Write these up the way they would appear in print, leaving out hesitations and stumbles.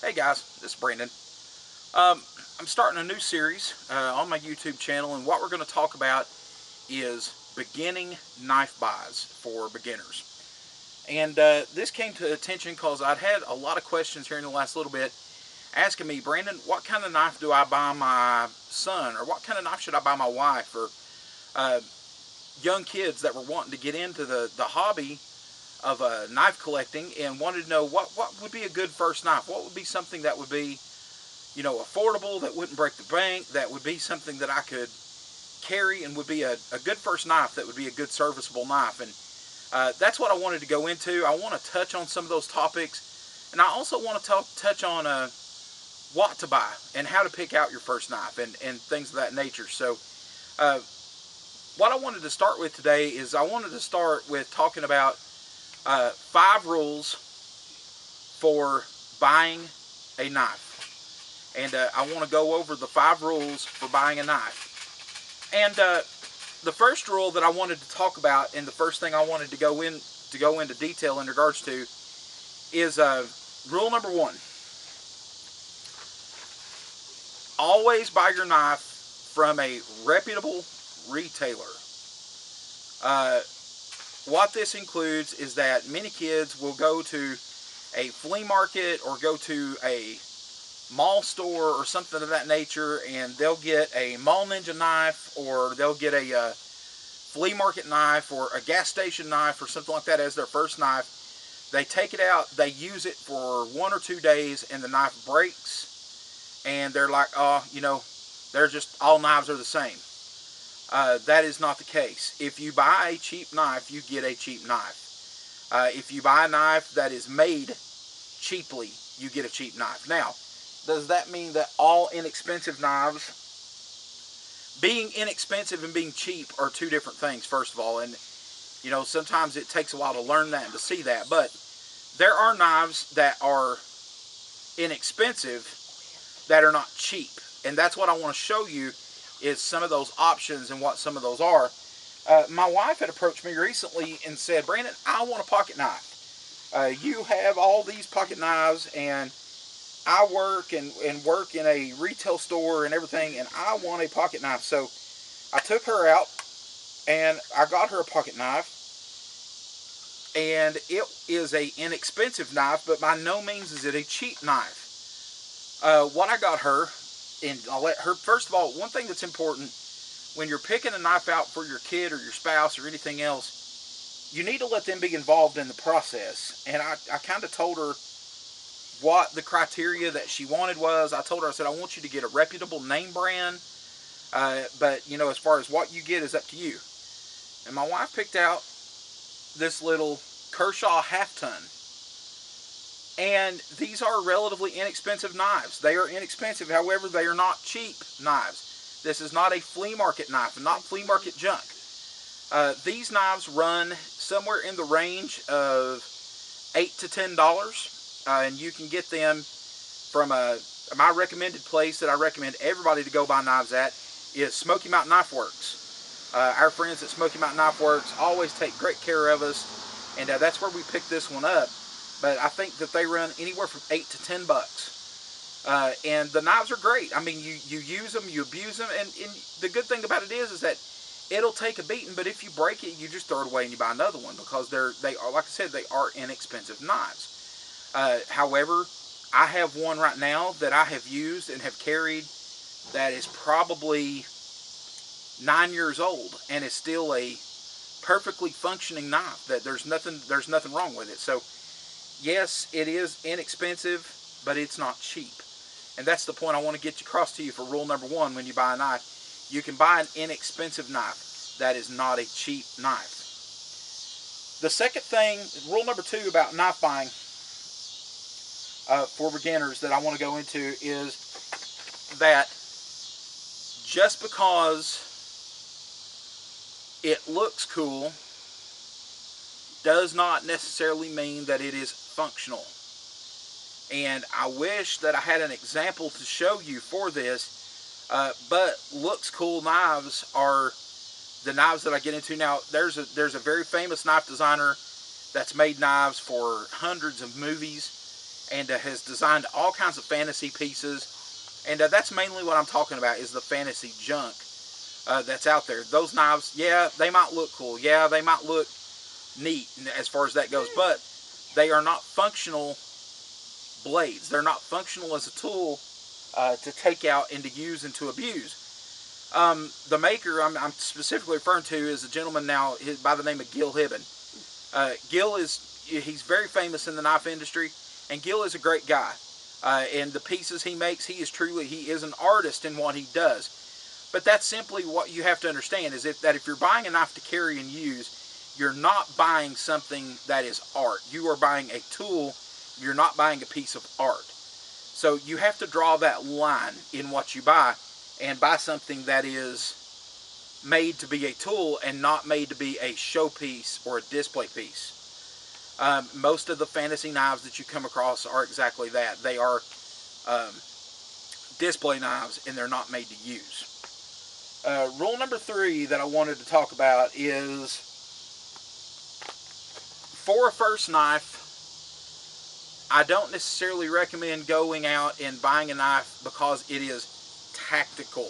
Hey guys, this is Brandon. I'm starting a new series on my YouTube channel, and what we're going to talk about is beginning knife buys for beginners. And this came to attention because I'd had a lot of questions here in the last little bit asking me, Brandon, what kind of knife do I buy my son, or what kind of knife should I buy my wife, or young kids that were wanting to get into the hobby of knife collecting and wanted to know what would be a good first knife. What would be something that would be, affordable, that wouldn't break the bank, that would be something that I could carry and would be a good first knife, that would be a good serviceable knife. And that's what I wanted to go into. I want to touch on some of those topics, and I also want to touch on what to buy and how to pick out your first knife and things of that nature. So what I wanted to start with today is I wanted to start with talking about 5 rules for buying a knife. And I want to go over the 5 rules for buying a knife. And the first rule that I wanted to talk about, and the first thing I wanted to go into detail in regards to, is rule number 1. Always buy your knife from a reputable retailer. What this includes is that many kids will go to a flea market or go to a mall store or something of that nature, and they'll get a mall ninja knife, or they'll get a flea market knife, or a gas station knife, or something like that as their first knife. They take it out, they use it for 1 or 2 days, and the knife breaks, and they're like, oh, they're just, all knives are the same. That is not the case. If you buy a cheap knife, you get a cheap knife. If you buy a knife that is made cheaply, you get a cheap knife. Now, does that mean that all inexpensive knives, being inexpensive and being cheap are two different things, first of all, and sometimes it takes a while to learn that and to see that, but there are knives that are inexpensive that are not cheap, and that's what I want to show you, is some of those options and what some of those are. My wife had approached me recently and said, Brandon, I want a pocket knife. You have all these pocket knives, and I work and work in a retail store and everything, and I want a pocket knife. So I took her out and I got her a pocket knife, and it is a inexpensive knife, but by no means is it a cheap knife. What I got her, and I'll let her, first of all, one thing that's important when you're picking a knife out for your kid or your spouse or anything else, you need to let them be involved in the process. And I kind of told her what the criteria that she wanted was. I told her, I said, I want you to get a reputable name brand, but as far as what you get is up to you. And my wife picked out this little Kershaw half ton. And these are relatively inexpensive knives. They are inexpensive, however, they are not cheap knives. This is not a flea market knife, not flea market junk. These knives run somewhere in the range of $8 to $10, and you can get them from my recommended place that I recommend everybody to go buy knives at is Smoky Mountain Knife Works. Our friends at Smoky Mountain Knife Works always take great care of us, and that's where we picked this one up. But I think that they run anywhere from $8 to $10. And the knives are great. I mean, you use them, you abuse them, and the good thing about it is that it'll take a beating, but if you break it, you just throw it away and you buy another one, because they are, like I said, they are inexpensive knives. However, I have one right now that I have used and have carried that is probably 9 years old, and it's still a perfectly functioning knife. That there's nothing wrong with it. So yes, it is inexpensive, but it's not cheap. And that's the point I want to get across to you for rule number 1 when you buy a knife. You can buy an inexpensive knife. That is not a cheap knife. The second thing, rule number 2 about knife buying for beginners that I want to go into, is that just because it looks cool does not necessarily mean that it is functional. And I wish that I had an example to show you for this, but looks cool knives are the knives that I get into. Now, there's a very famous knife designer that's made knives for hundreds of movies, and has designed all kinds of fantasy pieces. And that's mainly what I'm talking about, is the fantasy junk that's out there. Those knives, yeah, they might look cool. Yeah, they might look neat as far as that goes, but they are not functional blades. They're not functional as a tool to take out and to use and to abuse. The maker I'm specifically referring to is a gentleman now by the name of Gil Hibben. Gil he's very famous in the knife industry, and Gil is a great guy. And the pieces he makes, he is an artist in what he does. But that's simply what you have to understand, is that if you're buying a knife to carry and use, you're not buying something that is art. You are buying a tool. You're not buying a piece of art. So you have to draw that line in what you buy, and buy something that is made to be a tool and not made to be a showpiece or a display piece. Most of the fantasy knives that you come across are exactly that. They are display knives, and they're not made to use. Rule number 3 that I wanted to talk about is, for a first knife, I don't necessarily recommend going out and buying a knife because it is tactical.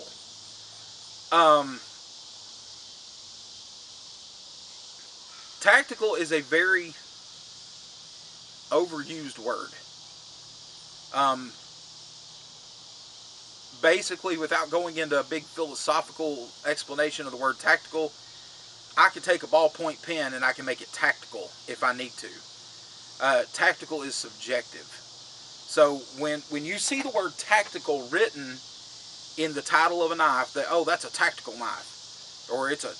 Tactical is a very overused word. Basically, without going into a big philosophical explanation of the word tactical, I can take a ballpoint pen and I can make it tactical if I need to. Tactical is subjective. So when you see the word tactical written in the title of a knife, that, oh, that's a tactical knife, or it's a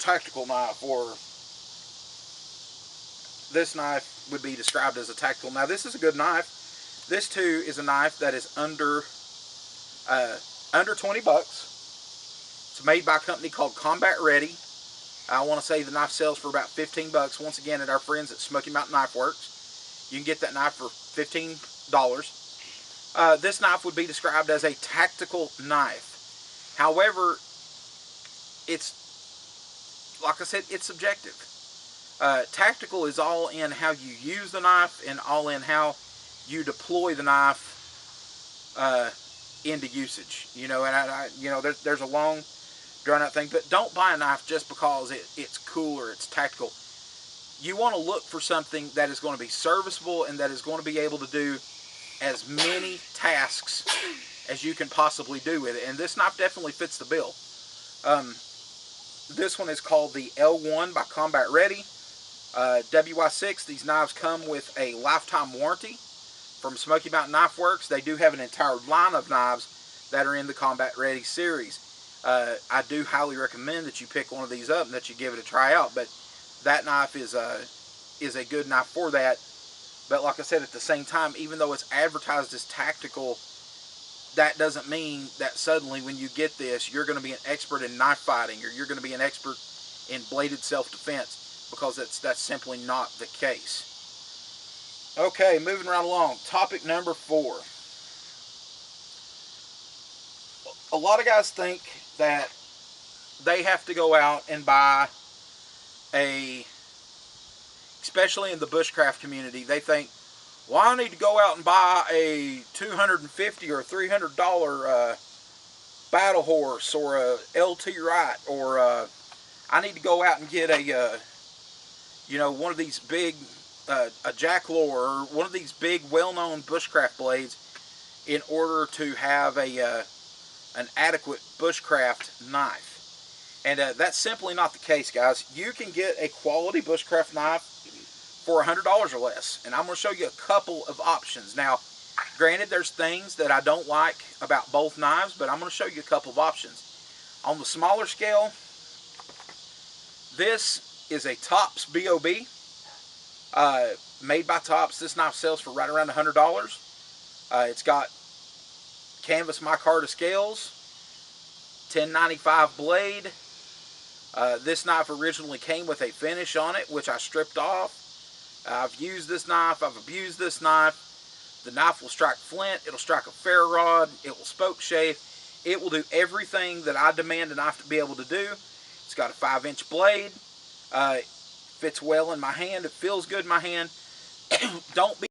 tactical knife, or this knife would be described as a tactical. Now, this is a good knife. This too is a knife that is under 20 bucks. It's made by a company called Combat Ready. I want to say the knife sells for about 15 bucks. Once again, at our friends at Smoky Mountain Knife Works, you can get that knife for $15. This knife would be described as a tactical knife. However, it's, like I said, it's subjective. Tactical is all in how you use the knife and all in how you deploy the knife into usage. You know, and there's a long drawn out thing, but don't buy a knife just because it's cool or it's tactical. You want to look for something that is going to be serviceable and that is going to be able to do as many tasks as you can possibly do with it. And this knife definitely fits the bill. This one is called the L1 by Combat Ready. WY6, these knives come with a lifetime warranty from Smoky Mountain Knife Works. They do have an entire line of knives that are in the Combat Ready series. I do highly recommend that you pick one of these up and that you give it a try out. But that knife is a good knife for that. But like I said, at the same time, even though it's advertised as tactical, that doesn't mean that suddenly when you get this, you're going to be an expert in knife fighting, or you're going to be an expert in bladed self-defense, because that's simply not the case. Okay, moving right along. Topic number 4. A lot of guys think that they have to go out and buy especially in the bushcraft community, they think, well, I need to go out and buy a $250 or $300 battle horse or a LT Wright, or I need to go out and get a one of these big a Jack Lore, or one of these big well-known bushcraft blades in order to have an adequate bushcraft knife. And that's simply not the case, guys. You can get a quality bushcraft knife for $100 or less. And I'm going to show you a couple of options. Now, granted, there's things that I don't like about both knives, but I'm going to show you a couple of options. On the smaller scale, this is a Tops BOB. Made by Tops. This knife sells for right around $100. It's got canvas micarta scales, 1095 blade. This knife originally came with a finish on it, which I stripped off. I've used this knife. I've abused this knife. The knife will strike flint. It'll strike a ferro rod. It will spoke shave. It will do everything that I demand a knife to be able to do. It's got a 5-inch blade. Fits well in my hand. It feels good in my hand. Don't be